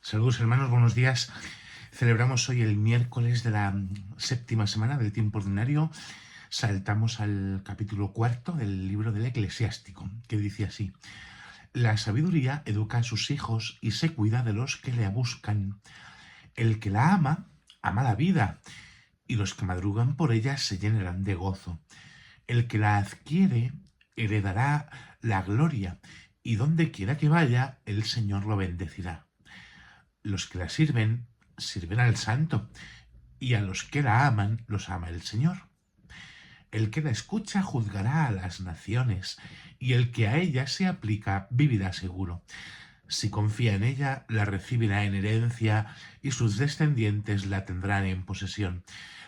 Saludos hermanos, buenos días. Celebramos hoy el miércoles de la séptima semana del tiempo ordinario. Saltamos al capítulo cuarto del libro del Eclesiástico, que dice así: La sabiduría educa a sus hijos y se cuida de los que la buscan. El que la ama, ama la vida, y los que madrugan por ella se llenarán de gozo. El que la adquiere heredará la gloria, y donde quiera que vaya, el Señor lo bendecirá. Los que la sirven, sirven al santo, y a los que la aman, los ama el Señor. El que la escucha juzgará a las naciones, y el que a ella se aplica vivirá seguro. Si confía en ella, la recibirá en herencia, y sus descendientes la tendrán en posesión.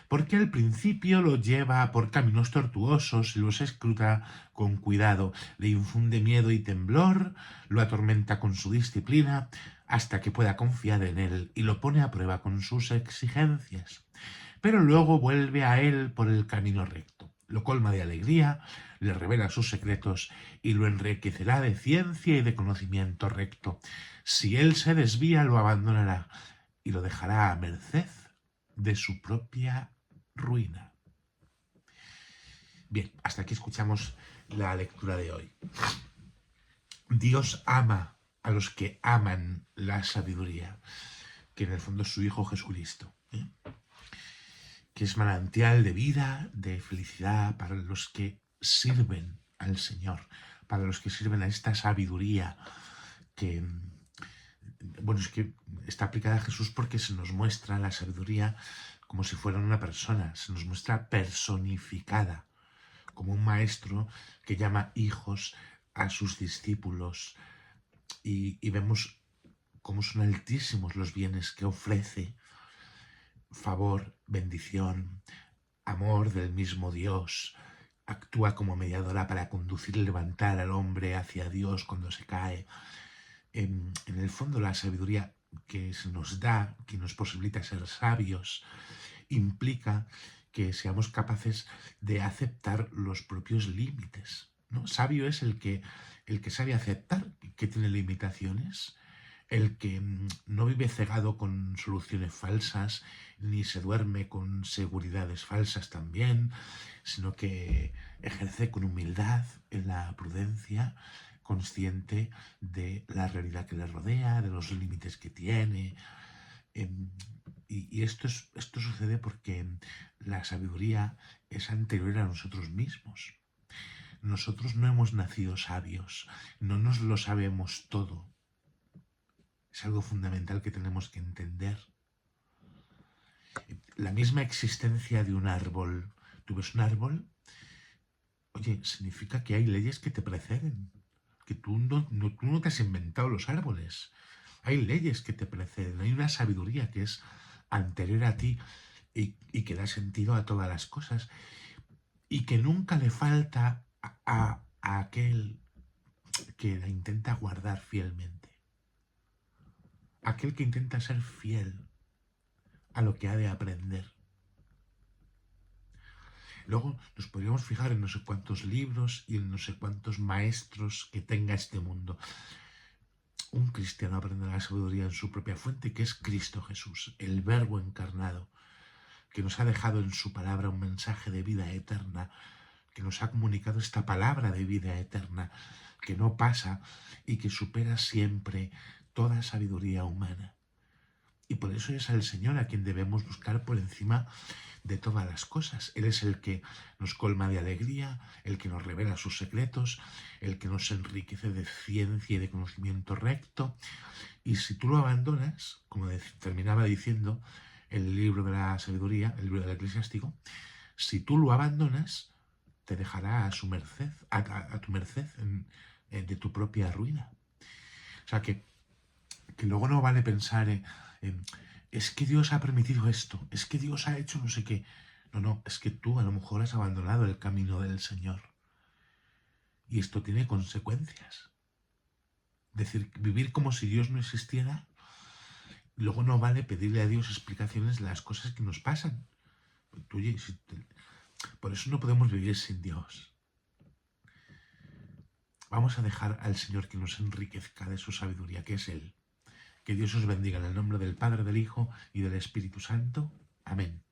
Porque al principio lo lleva por caminos tortuosos y los escruta con cuidado, le infunde miedo y temblor, lo atormenta con su disciplina, hasta que pueda confiar en él y lo pone a prueba con sus exigencias. Pero luego vuelve a él por el camino recto, lo colma de alegría, le revela sus secretos y lo enriquecerá de ciencia y de conocimiento recto. Si él se desvía, lo abandonará y lo dejará a merced de su propia ruina. Bien, hasta aquí escuchamos la lectura de hoy. Dios ama a los que aman la sabiduría, que en el fondo es su Hijo Jesucristo, que es manantial de vida, de felicidad para los que sirven al Señor, para los que sirven a esta sabiduría que, bueno, es que está aplicada a Jesús porque se nos muestra la sabiduría como si fuera una persona, se nos muestra personificada, como un maestro que llama hijos a sus discípulos y vemos cómo son altísimos los bienes que ofrece: favor, bendición, amor del mismo Dios. Actúa como mediadora para conducir y levantar al hombre hacia Dios cuando se cae. En el fondo, la sabiduría que se nos da, que nos posibilita ser sabios, implica que seamos capaces de aceptar los propios límites, ¿no? Sabio es el que sabe aceptar que tiene limitaciones, el que no vive cegado con soluciones falsas, ni se duerme con seguridades falsas también, sino que ejerce con humildad en la prudencia, consciente de la realidad que le rodea, de los límites que tiene. Y esto sucede porque la sabiduría es anterior a nosotros mismos. Nosotros no hemos nacido sabios, no nos lo sabemos todo. Es algo fundamental que tenemos que entender. La misma existencia de un árbol. Tú ves un árbol, oye, significa que hay leyes que te preceden, que tú no te has inventado los árboles. Hay leyes que te preceden, hay una sabiduría que es anterior a ti y que da sentido a todas las cosas y que nunca le falta a aquel que la intenta guardar fielmente. Aquel que intenta ser fiel a lo que ha de aprender. Luego nos podríamos fijar en no sé cuántos libros y en no sé cuántos maestros que tenga este mundo. Un cristiano aprende la sabiduría en su propia fuente, que es Cristo Jesús, el Verbo encarnado, que nos ha dejado en su palabra un mensaje de vida eterna, que nos ha comunicado esta palabra de vida eterna, que no pasa y que supera siempre toda sabiduría humana. Y por eso es al Señor a quien debemos buscar por encima de todas las cosas. Él es el que nos colma de alegría, el que nos revela sus secretos, el que nos enriquece de ciencia y de conocimiento recto. Y si tú lo abandonas, como terminaba diciendo el libro de la sabiduría, el libro del Eclesiástico, si tú lo abandonas, te dejará a su merced, a tu merced de tu propia ruina. O sea que luego no vale pensar es que Dios ha permitido esto, es que Dios ha hecho no sé qué. No, es que tú a lo mejor has abandonado el camino del Señor. Y esto tiene consecuencias. Es decir, vivir como si Dios no existiera, luego no vale pedirle a Dios explicaciones de las cosas que nos pasan. Por eso no podemos vivir sin Dios. Vamos a dejar al Señor que nos enriquezca de su sabiduría, que es Él, Que Dios os bendiga en el nombre del Padre, del Hijo y del Espíritu Santo. Amén.